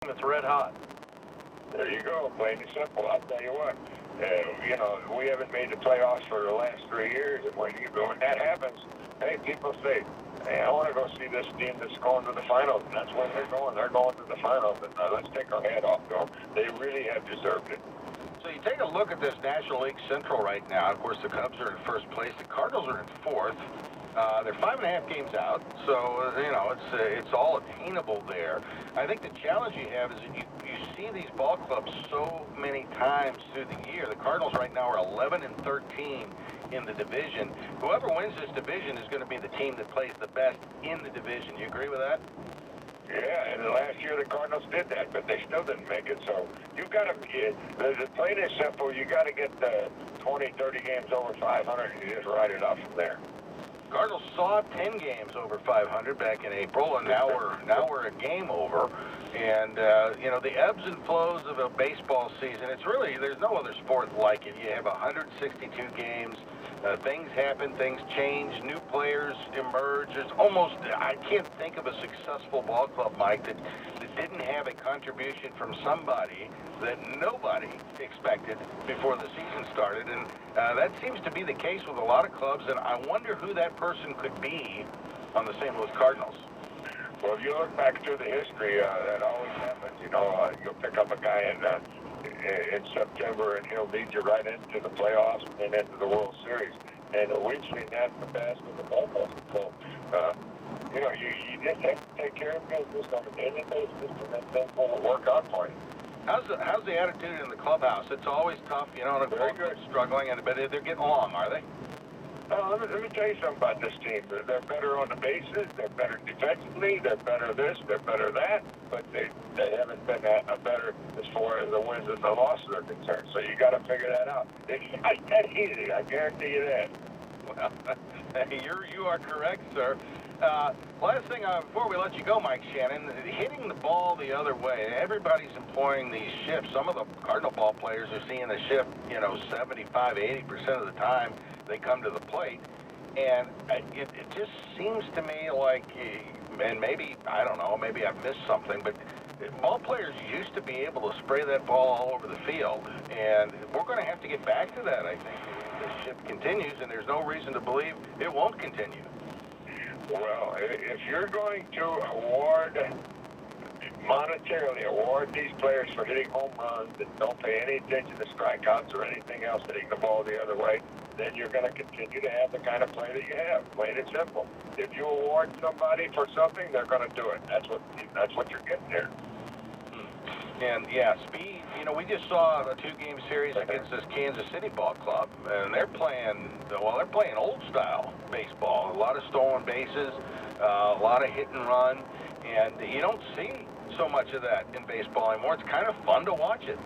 It's red hot. There you go, plain and simple. I'll tell you what. You know, we haven't made the playoffs for the last 3 years, and when that happens, hey, people say, hey, I want to go see this team that's going to the finals, and that's where they're going. They're going to the finals, and let's take our hat off to them. They really have deserved it. So you take a look at this National League Central right now. Of course, the Cubs are in first place. The Cardinals are in fourth. They're 5.5 games out, so you know it's all attainable there. I think the challenge you have is that you see these ball clubs so many times through the year. The Cardinals right now are 11-13 in the division. Whoever wins this division is going to be the team that plays the best in the division. You agree with that? Yeah, and last year the Cardinals did that, but they still didn't make it. So you've got to, the plain and simple, you got to get the 20, 30 games over 500, and you just ride it up from there. Cardinals saw 10 games over 500 back in April, and now we're a game over. And you know, the ebbs and flows of a baseball season, it's really, there's no other sport like it. You have 162 games. Things happen, things change, new players emerge. There's almost, I can't think of a successful ball club, Mike, that didn't have a contribution from somebody that nobody expected before the season started. And that seems to be the case with a lot of clubs, and I wonder who that person could be on the St. Louis Cardinals. Well, if you look back through the history, that always happens. You know, you'll pick up a guy in September, and he'll lead you right into the playoffs and into the World Series. And we've seen that in the past with the ball. So, you know, you just have to take care of business on a daily basis, and then things will work out for you. How's the attitude in the clubhouse? It's always tough, you know, and they're struggling, but they're getting along, are they? Let me tell you something about this team. They're better on the bases. They're better defensively. They're better this. They're better that. But they haven't been better as far as the wins and the losses are concerned. So you got to figure that out. It's not that easy. I guarantee you that. Well, you are correct, sir. Last thing, before we let you go, Mike Shannon, hitting the ball the other way. Everybody's employing these shifts. Some of the Cardinal ball players are seeing the shift, you know, 75, 80% of the time they come to the plate. And it just seems to me like, and maybe, I don't know, maybe I've missed something, but ball players used to be able to spray that ball all over the field. And we're going to have to get back to that, I think. This shift continues, and there's no reason to believe it won't continue. Well, if you're going to monetarily award these players for hitting home runs that don't pay any attention to strikeouts or anything else, hitting the ball the other way, then you're going to continue to have the kind of play that you have, plain and simple. If you award somebody for something, they're going to do it. That's what you're getting there. And yeah, speed. You know, we just saw a 2-game series against this Kansas City ball club, and they're playing old style baseball. A lot of stolen bases, a lot of hit and run, and you don't see so much of that in baseball anymore. It's kind of fun to watch it.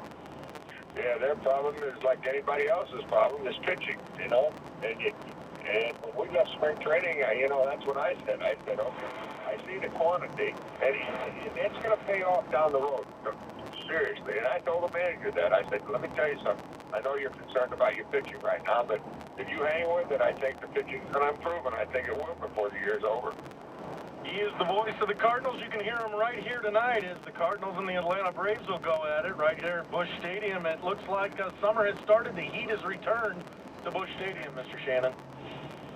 Yeah, their problem is like anybody else's problem, is pitching, you know. And when we left spring training, you know, that's what I said. I said, okay, I see the quantity, and it's going to pay off down the road. Seriously, and I told the manager that. I said, let me tell you something. I know you're concerned about your pitching right now, but if you hang with it, I think the pitching's going to improve, and I think it will before the year's over. He is the voice of the Cardinals. You can hear him right here tonight as the Cardinals and the Atlanta Braves will go at it right here at Busch Stadium. It looks like summer has started. The heat has returned to Busch Stadium, Mr. Shannon.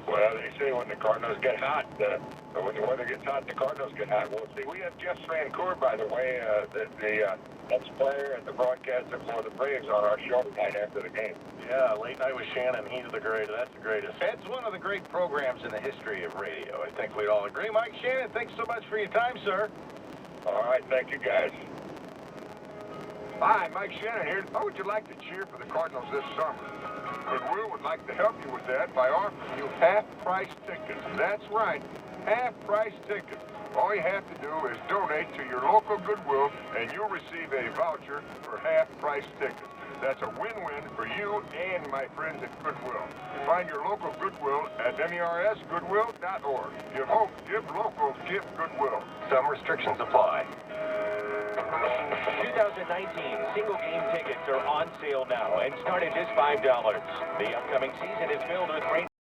Well, they say when the Cardinals get hot, when the weather gets hot, the Cardinals get hot. We'll see. We have Jeff Francoeur, by the way, the ex-player and the broadcaster for the Braves on our show tonight after the game. Yeah, Late Night with Shannon. He's the greatest. That's the greatest. It's one of the great programs in the history of radio. I think we'd all agree. Mike Shannon, thanks so much for your time, sir. All right, thank you, guys. Hi, Mike Shannon here. How would you like to cheer for the Cardinals this summer? Goodwill would like to help you with that by offering you half-price tickets. That's right, half-price tickets. All you have to do is donate to your local Goodwill, and you'll receive a voucher for half-price tickets. That's a win-win for you and my friends at Goodwill. Find your local Goodwill at mersgoodwill.org. Give hope, give local, give Goodwill. Some restrictions apply. 2019 single-game tickets are on sale now and start at just $5. The upcoming season is filled with great